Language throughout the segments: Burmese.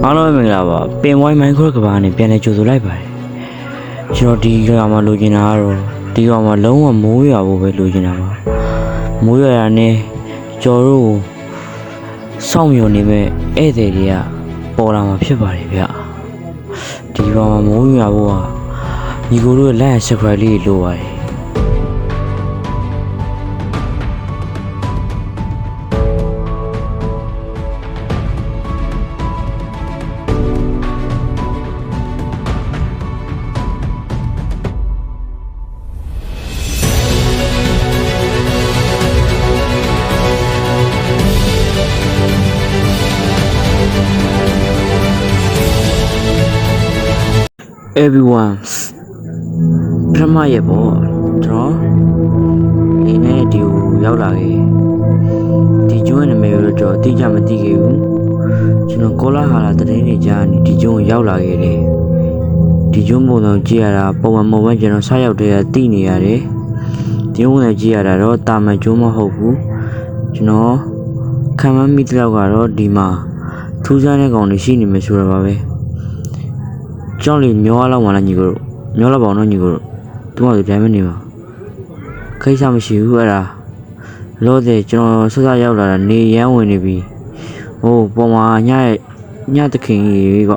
အားလုံးမင်္ဂလာပါပင်ဝိုင်းမိုင်းခွဲကဘာနဲ့ပြန်လဲကြိုဆိုလိုက်ပါတယ်ကျွန်တော်ဒီကောင်မှလိုချင်တာကတော့ဒီကောင်မှလုံးဝမိုးရွာဖို့ပဲလိုချင်တာပါမိုးရွာရနဲ့ကျော်တို့စောင့်မျှော်နေမဲ့ဧည့်သည်တွေကပေါ်လာမှာဖြစ်ပါတယ်ဗျဒီကောင်မှမိုးရွာဖို့ကညီကိုတို့ရဲ့ like and subscribe လေးလိုပါတယ်everyone ပထမရဲ့ပေါ့ကျွန်တော်ဒီနေ့ဒီကိုရောက်လာခဲ့ဒီကျွန်းရဲ့နာမည်ကိုတော့အတိအကျမသိခဲ့ဘူးကျွန်တော်ကောလာဟာလာသတင်းတွေကြားနေဒီကျွန်းကိုရောက်လာခဲ့တယ်ဒီကျွန်းပုံစံကြည့်ရတာပုံမှန်ကျွန်တော်ဆက်ရောက်တဲ့သိနေရတယ်ဒီကျွန်းနဲ့ကြည့်ရတာတော့တာမန်ကျွန်းမဟုတ်ဘူးကျွန်တော်ခံမမိတဲ့လောက်ကတော့ဒီမှာထူးခြားတဲ့ကောင်တွေရှိနေမယ်ဆိုတော့ပါပဲကျောင်းလေးမျောလောက်မှလားညီကိုတို့မျောလောက်ပါအောင်နော်ညီကိုတို့သူ့မှာဒီတိုင်းမနေပါခိစ္စမရှိဘူးအဲ့ဒါလို့တဲ့ကျွန်တော်ဆက်ဆက်ရောက်လာတာနေရမ်းဝင်နေပြီဟိုပေါ်မှာညတခင်ကြီးက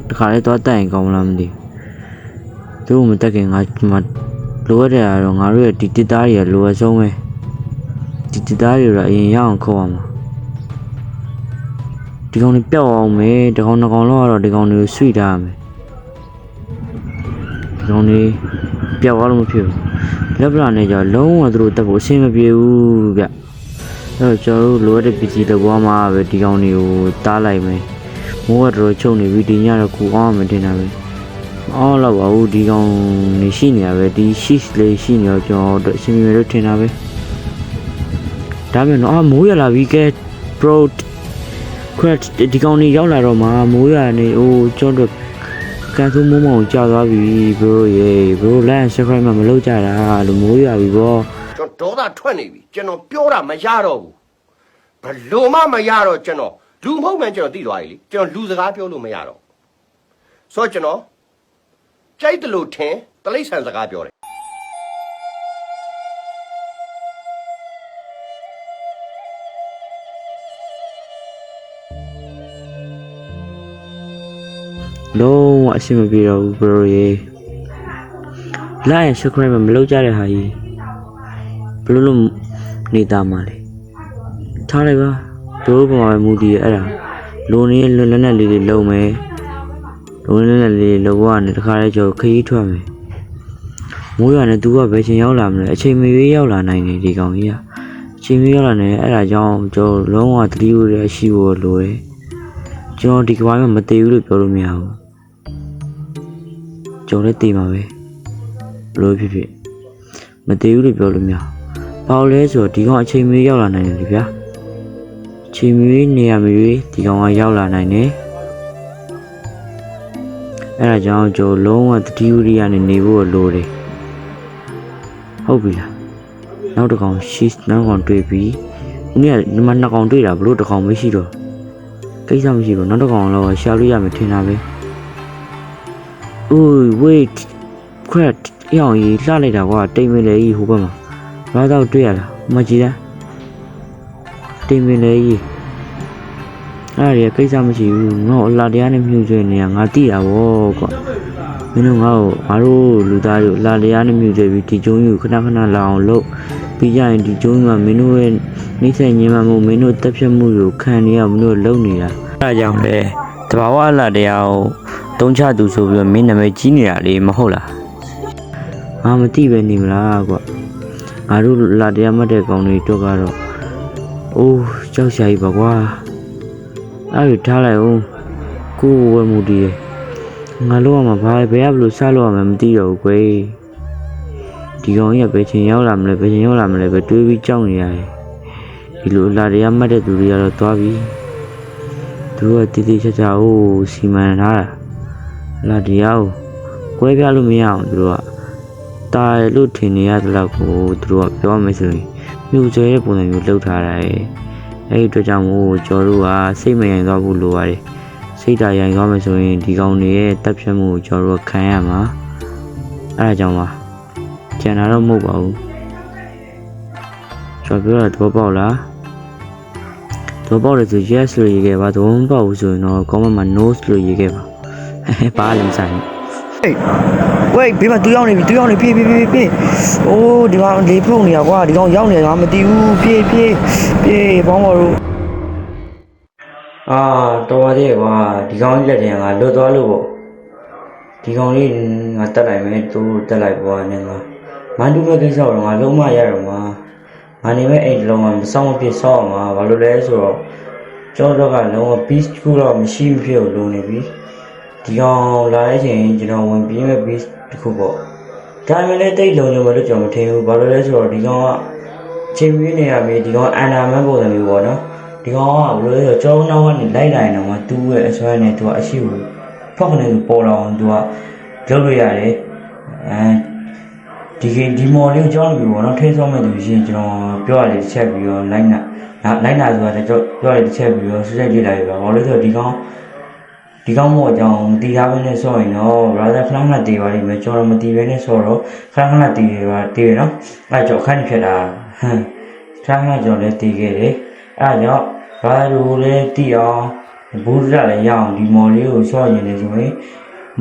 တခါလေးတော့တက်ရင်ကောင်းမလားမသိသူ့မတက်ခင်ငါဒီမှာလိုရတဲ့ကတော့ငါတို့ရဲ့ဒီတစ်သားတွေကလိုအပ်ဆုံးပဲဒီတစ်သားတွေတော့အရင်ရအောင်ခေါ်အောင်ဒီကောင်တွေပြောက်အောင်မယ်ဒီကောင်နှစ်ကောင်လောက်ကတော့ဒီကောင်တွေကိုဆွိထားရမယ်ဒီကောင်တွေပြောက်သွားလို့မဖြစ်ဘူးလက်ပလာနဲ့ကြောလုံးဝသူတို့တက်ဖို့အဆင်မပြေဘူးဗျအဲ့တော့ကျွန်တော်တို့လိုရတဲ့ပစ္စည်းတစ်ပွားမှာပဲဒီကောင်တွေကိုတားလိုက်မယ်မိုးကတော်ချုံနေပြီဒီညတော့ကူအောင်မတင်တာပဲအော်တော့ပါဘူးဒီကောင်နေရှိနေရပဲဒီ shift လေးရှိနေတော့ကျွန်တော်တို့အဆင်ပြေလို့ထင်တာပဲဒါပေမဲ့မိုးရလာပြီကဲ bro ခွက်ဒီကောင်နေရောက်လာတော့မှမိုးရနေကျွန်တော်ကန်သူမိုးမောင်ကြာသွားပြီ bro ရေ bro လမ်း subscribe မလုပ်ကြတာလို့မိုးရပြီဗောကျွန်တော်ဒေါသထွက်နေပြီကျွန်တော်ပြောတာမရတော့ဘူးဘလို့မှမရတော့ကျွန်တော်လူမဟုတ်မှန်းကျွန်တော်သိသွားပြီလေကျွန်တော်လူစကားပြောလို့မရတော့ဆိုတော့ကျွန်တော်ကြိုက်တယ်လို့ထင်တလိษံစကားပြောတယ်လုံးဝအဆင်မပြေတော့ဘူး bro ရေ like and subscribe မလုပ်ကြတဲ့ဟာကြီးဘယ်လိုနေတာမှလဲထားလိုက်ပါ bro ပုံမှာမူတည်အဲ့ဒါလိုနေလက်နဲ့လေးတွေလုံမယ်လိုနေလက်လေးလောကနေတခါလဲကြောခရီးထွက်မယ်မိုးရွာနဲ့သူကဘယ်ချိန်ရောက်လာမလဲအချိန်မရွေးရောက်လာနိုင်တယ်ဒီကောင်ကြီးကအချိန်မရွေးရောက်လာနေအဲ့ဒါကြောင့်ကျွန်တော်လုံးဝသတိရတဲ့အရှိဖို့လိုတယ်ကျွန်တော်ဒီကဘာမှမသိဘူးလို့ပြောလို့မရဘူးကျွန်တော်လည်းသိမှာပဲဘလို့ဖြစ်မသိဘူးလို့ပြောလို့မရဘာလို့လဲဆိုတော့ဒီကောင်အချိန်မရွေးရောက်လာနိုင်တယ်ဗျာအချိန်မရွေးနေရမရွေးဒီကောင်ကရောက်လာနိုင်တယ်အဲ့ဒါကြောင့်ကျွန်တော်လုံးဝသတိဝိရိယနဲ့နေဖို့လိုတယ်ဟုတ်ပြီလားနောက်တစ်ကောင်ရှိနောက်ကောင်တွေ့ပြီဦးကဒီမှာနှစ်ကောင်တွေ့တာဘလို့တစ်ကောင်မရှိတော့ကိစ္စမရှိတော့နောက်တစ်ကောင်တော့ရှာလို့ရမယ်ထင်တာပဲ wait crap ရောင်ကြီးလှလိုက်တာကွာတိမ်မလဲကြီးဟိုဘက်မှာဘာတော့တွေ့ရလားမကြည့်လားတိမ်မလဲကြီးအဲ့ဒီကိစ္စမရှိဘူးငါ့အလားတရားနဲ့မြှုပ်ကျွေးနေတာငါသိတာဗောကွာမင်းတို့ငါတို့လူသားတို့အလားတရားနဲ့မြှုပ်ကျွေးပြီးဒီကျုံကြီးကိုခဏခဏလာအောင်လုပ်ပြီးကြရင်ဒီကျုံကြီးမှာမင်းတို့ရဲ့နှိမ့်ဆက်ညင်မှမှုမင်းတို့တက်ဖြတ်မှုကိုခံနေရမင်းတို့လုံနေတာအဲ့ဒါကြောင့်လေတဘာဝအလားတရားကိုတုံးချသူဆိုပြီးမင်းနာမည်ကြီးနေတာလေမဟုတ်လားငါမသိပဲနေမလားကွာငါတို့လာတရားမှတ်တဲ့ကောင်တွေတော့ကတော့ကြောက်ရှာကြီးပါကွာအဲ့ဒီထားလိုက်ဦးကိုဝဲမှုတည်းငါလို့မှဘာဘယ်ရဘလို့စားလို့မှမသိတော့ဘူးကွယ်ဒီကောင်ကြီးကဘယ်ချိန်ရောက်လာမလဲဘယ်ချိန်ရောက်လာမလဲပဲတွေးပြီးကြောက်နေရတယ်ဒီလိုလာတရားမှတ်တဲ့သူတွေကတော့သွားပြီသူကတည်တည်ချာချာစီမံထားတာလာတရားကိုကွဲပြားလို့မရအောင်သူတို့ကတာရလို့ထင်နေရတယ်လို့ကိုသူတို့ကပြောမယ်ဆိုရင်မြူကျဲတဲ့ပုံစံမျိုးလှုပ်ထားတာရဲ့အဲ့ဒီအတွက်ကြောင့်မို့ကျော်တို့ကစိတ်မယဉ်သွားဖို့လိုရတယ်စ စိတ်ဓာတ်ရိုင်သွားမယ်ဆိုရင်ဒီကောင်တွေရဲ့တပ်ဖြတ်မှုကိုကျွန်တော်တို့ခံရမှာအဲ့ဒါကြောင့်ပါကျန်တာတော့မဟုတ်ပါဘူးကျွန်တော်ပြောတာသဘောပေါက်လားသဘောပေါက်တယ်ဆို yes လို့ရေးခဲ့ပါသဘောမပေါက်ဘူးဆိုရင်တော့ comment မှာ no လို့ရေးခဲ့ပါပါလိမ့်ဆိုင်ဝေးဘေးမှာတူရောက်နေပြီပြေးအိုးဒီကောင်လေးဖုန်နေရကွာဒီကောင်ရောက်နေတာမသိဘူးပြေးဘောင်းပေါ်လို့တော်ပါသေးကွာဒီကောင်ကြီးလက်ထင်ကလွတ်သွားလို့ပေါ့ဒီကောင်လေးငါတက်လိုက်မယ်သူတက်လိုက်ပွားနေမှာမန်တူမဲ့ကိစ္စတော့ငါလုံးမရတော့မှာငါနေမဲ့အိမ်လုံးကမဆောင်မဖြစ်ဆောက်မှာဘာလို့လဲဆိုတော့ကျောင်းတော့ကလုံးဝ beach ကူတော့မရှိဖြစ်လို့နေပြီဒီကောင်လာတဲ့အချိန်ကျွန်တော်ဝင်ပြေးမဲ့ beach တစ်ခုပေါ့ဒါမှလည်းတိတ်လုံးလုံးမလို့ကျွန်တော်မထင်ဘူးဘာလို့လဲဆိုတော့ဒီကောင်ကချိန်ပြင်းနေရပြီဒီကောင်အန်နာမန်ပုံစံမျိုးပေါ့နော်ဒီကောင်ကဘယ်လိုလဲဆိုတော့ကျောင်းနောက်ကနေလိုက်လာရင်တော့သူ့ရဲ့အစွမ်းနဲ့သူကအရှိကိုဖောက်ကနေပေါ်လာအောင်သူကလုပ်လို့ရတယ်ဒီမော်လေးကိုကြောင်းပြီးပေါ့နော်ထိန်းဆောင်မဲ့သူရှင်ကျွန်တော်ပြောရတယ်တစ်ချက်ပြီးတော့လိုက်နာဆိုတာကျွန်တော်ပြောရတယ်တစ်ချက်ပြီးတော့စက်ကြည့်လိုက်ပြီပါဘာလို့လဲဆိုတော့ဒီကောင်မို့အကြောင်းတီးထားပဲနဲ့ဆော့ရင်တော့ brother ခဏခဏတီးပါလိမ့်မယ်ကျွန်တော်မတီးပဲနဲ့ဆော့တော့ခဏခဏတီးရနော်အဲ့ကြောင့်ခဏဖြစ်တာခဏခဏကျွန်တော်လည်းတီးခဲ့တယ်အဲ့ကြောင့် brother တို့လည်းတီးအောင်ဘူးရလည်းရအောင်ဒီမော်လေးကိုဆော့ရင်လည်းဆိုရင်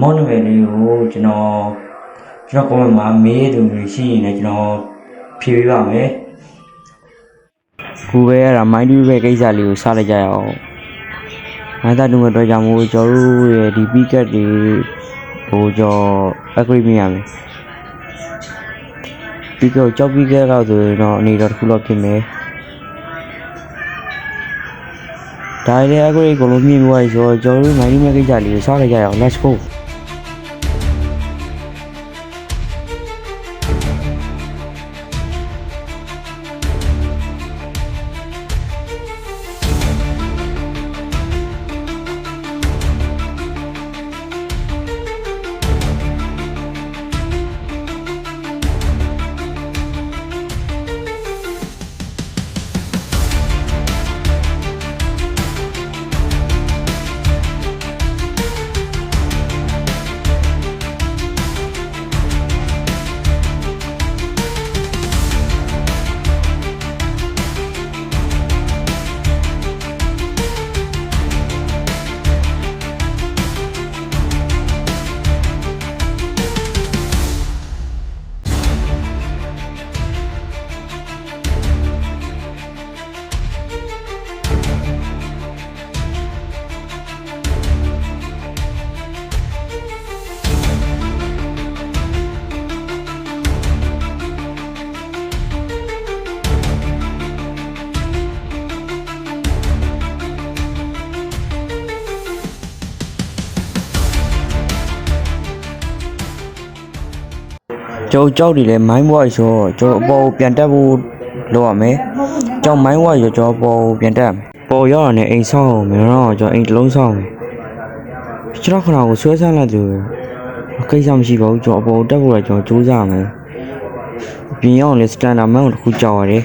မော်နမယ်လေးကိုကျွန်တော် comment မှာမေးသူတွေရှိရင်လည်းကျွန်တော်ဖြေပေးပါမယ်ခုပဲအဲ့ဒါ mind ပဲကိစ္စလေးကိုစလိုက်ကြရအောင်ငါသားတို့မဲ့တော့ကြောင့်မို့ကျွန်တော်တို့ရဲ့ဒီ picket တွေဟိုကျွန်တော် upgrade မြင်ရမယ် picket ကိုကြောက် picket တော့ဆိုရင်တော့အနေတော့တစ်ခုလောက်ဖြစ်မယ်ဒါလည်း upgrade ကိုလုံးမြင်ပြီးသွားပြီဆိုတော့ကျွန်တော်တို့ mind မဲ့ကိစ္စလေးကိုစလိုက်ကြရအောင် let's goကျွန်တော်ကြောက်တယ်လေမိုင်းဘွားဆိုတော့ကျွန်တော်အပေါ်ပြန်တက်ဖို့လုပ်ရမယ်ကြောက်မိုင်းဘွားဆိုကျွန်တော်အပေါ်ပြန်တက်ပေါ်ရောက်ရတဲ့အိမ်ဆောင်မယ်တော့ကျွန်တော်အိမ်တစ်လုံးဆောင်မယ်ကျွန်တော်ခဏကိုဆွဲဆန်းလိုက်တယ်ကိစ္စမရှိပါဘူးကျွန်တော်အပေါ်တက်ဖို့လည်းကျွန်တော်စူးစမ်းမယ်ပြင်ရောက်လေစတန်ဒါမန်ကိုတစ်ခုကြောက်ရတယ်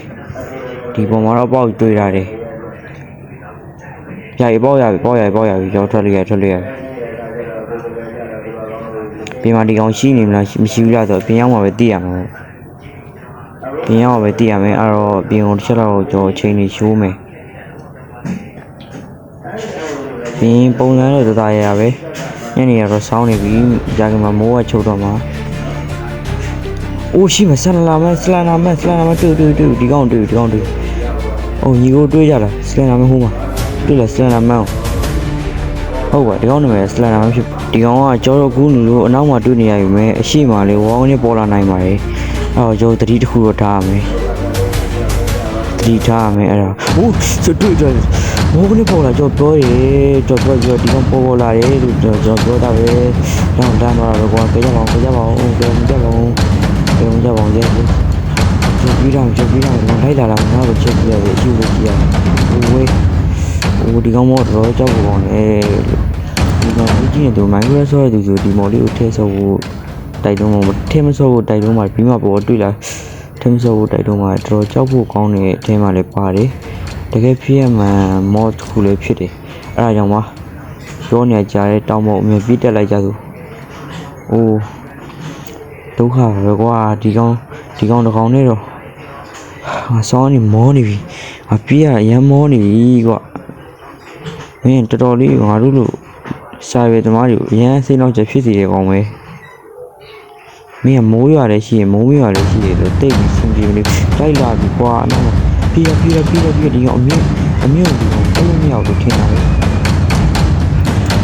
ဒီပေါ်မှာတော့အပေါက်တွေ့ရတယ်ကြာပြီပေါ့ရပြီကျွန်တော်ထွက်လိုက်ရပြင်မှာဒီကောင်ရှိနေမလားမရှိဘူးလားဆိုတော့ပြင်ရောက်မှာပဲသိရမှာပြင်ရောက်မှာပဲသိရမယ်အဲ့တော့ပြင်ကိုတစ်ချက်တော့ကျွန်တော်ချိန်နေရှိုးမယ်ပြင်ပုံစံတော့တော်တော်ရပဲညနေကတော့စောင်းနေပြီကြာကမှမိုးကချုပ်တော့မှာအိုးရှိမဆလလာမတူဒီကောင်တူအိုးညီကိုတွေးကြလားဆလလာမဟိုးမှာတွေ့လားဆလလာမဟုတ်ပါဒီကောင်နာမည်ဆလလာမဖြစ်ဒီကောင်ကကျော်တော့ကူးနေလို့အနောက်မှာတွေ့နေရပြီမဲ့အရှိမလေးဝေါင်းနဲ့ပေါ်လာနိုင်ပါတယ်အဲ့တော့ကျွန်တော်တတိတစ်ခုတော့ထားရမယ်အဲ့ဒါဟုတ်ဆိုတွေ့ကြဝေါင်းနဲ့ပေါ်လာကျွန်တော်ပြောဒီကောင်ပေါ်လာတယ်လို့ကျွန်တော်ပြောတာပဲတော့တမ်းတော့ကွာကြပါအောင်ကြပါအောင်ကျွန်ပြီးတော့လိုက်လာတာငါ့ကိုချက်ပြရတယ်အရှိကိုကြည့်ရတယ်ဟိုဒီကောင်မောတော့ကြောက်ဖို့ကောင်းတယ်ဒီကောင်ကြည့်နေတော့မိုင်းရဆောရသူဆိုဒီမော်လေးကိုထဲဆောဖို့တိုက်တော့မထဲမဆောဖို့တိုက်တော့မှပြီးမှပေါ်တွေ့လာထဲမဆောဖို့တိုက်တော့မှတော်ကြောက်ဖို့ကောင်းတဲ့အထဲမှာလည်းပါတယ်တကယ်ဖြစ်ရမှန်မော်တစ်ခုလေးဖြစ်တယ်အဲ့ဒါကြောင့်ပါ ပြောနေကြတဲ့တောင်းမအမြင်ပြစ်တက်လိုက်ကြသူအိုးဒုက္ခပဲကွာဒီကောင်တစ်ကောင်နဲ့တော့ဆောင်းနေမောနေပြီအပြေးရရမ်းမောနေပြီကွာမင်းတော်တော်လေးငါတို့လို့စာရွက်သမားတွေကိုအရန်စိတ်နှောက်ချက်ဖြစ်စီတဲ့ကောင်ပဲမင်းကမိုးရွာလည်းရှိရင်မိုးမရွာလည်းရှိတယ်ဆိုတိတ်ပြီးစင်ပြေနေလိုက်လာပြီကွာအဲ့တော့ပြေးရဒီကောင်အမြင့်ဒီကောင်တက်လို့မရဘူးထင်တာပဲ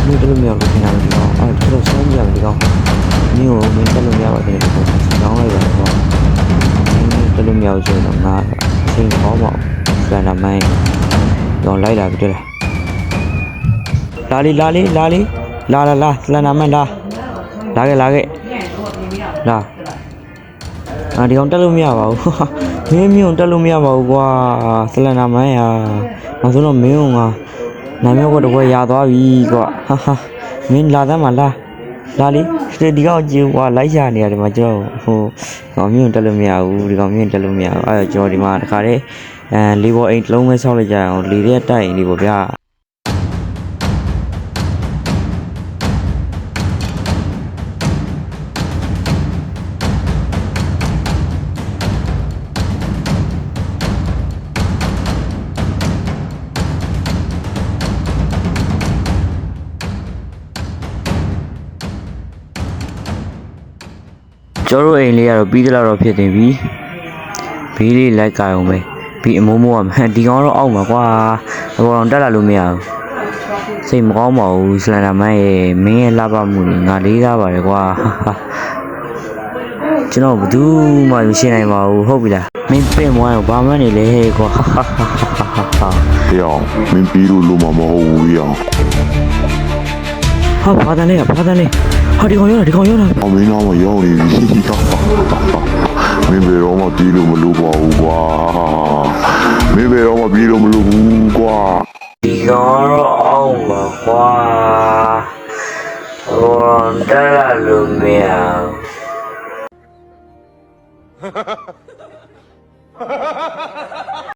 မင်းတက်လို့မရဘူးထင်တာပဲဒီကောင်အဲ့တော့ဆောင်းကြတယ်ဒီကောင်မင်းကိုမင်းတက်လို့မရပါဘူးဒီကောင်ဆောင်းလိုက်ပါကွာတက်လို့မရဘူးဆိုတော့ငါစိတ်ကောင်းပါဘူးစံနာမိုင်းတော့လိုက်လာပြီတဲ့လာလေလာစလန်နာမိုင်းလာခဲ့ဒီကောင်တက်လို့မရပါဘူးမင်းတက်လို့မရပါဘူးကွာစလန်နာမိုင်းဟာမဆိုတော့မင်းကငါနာမည်ကတကွရသွားပြီကွာဟာမင်းလာသမ်းမလာလေဒီကောင်ကြည့်ကွာလိုက်ရနေရတယ်မှာကျွန်တော်ကောင်မင်းတက်လို့မရဘူးဒီကောင်မင်းတက်လို့မရဘူးအဲ့တော့ကျွန်တော်ဒီမှာတခါတည်းလေးဘောအိမ်တစ်လုံးပဲဆောက်လိုက်ကြအောင်လေတဲ့တိုက်နေပေါ့ဗျာကျော်တို့အိမ်လေးကတော့ပြီးသလားတော့ဖြစ်နေပြီဘေးလေးလိုက်ကြအောင်ပဲပြီးအမိုးမိုးကမှန်ဒီကောင်တော့အောက်မှာကွာဘောတော်တက်လာလို့မရဘူးစိတ်မကောင်းပါဘူးစလန်နာမိုင်းရဲ့မင်းရဲ့လှပမှုငါလေးသားပါတယ်ကွာကျွန်တော်ဘယ်သူမှမရှင်းနိုင်ပါဘူးဟုတ်ပြီလားမင်းပင်မွားတော့ဘာမှနေလဲကွာရောင်မင်းပြီးလို့မမဟုတ်ဘူးရောင် ဟာဖားတယ်လေဟာဒီကောင်ရောက်လာအမင်းတော့မရောက်နေပြီမင်းဘယ်တော့မှပြီးလို့မလုပ်ပါဘူးကွာမင်းဘယ်တော့မှပြီးလို့မလုပ်ဘူးကွာဒီကောင်တော့အောင်ပါကွာဟိုတက်လာလို့မရဘူး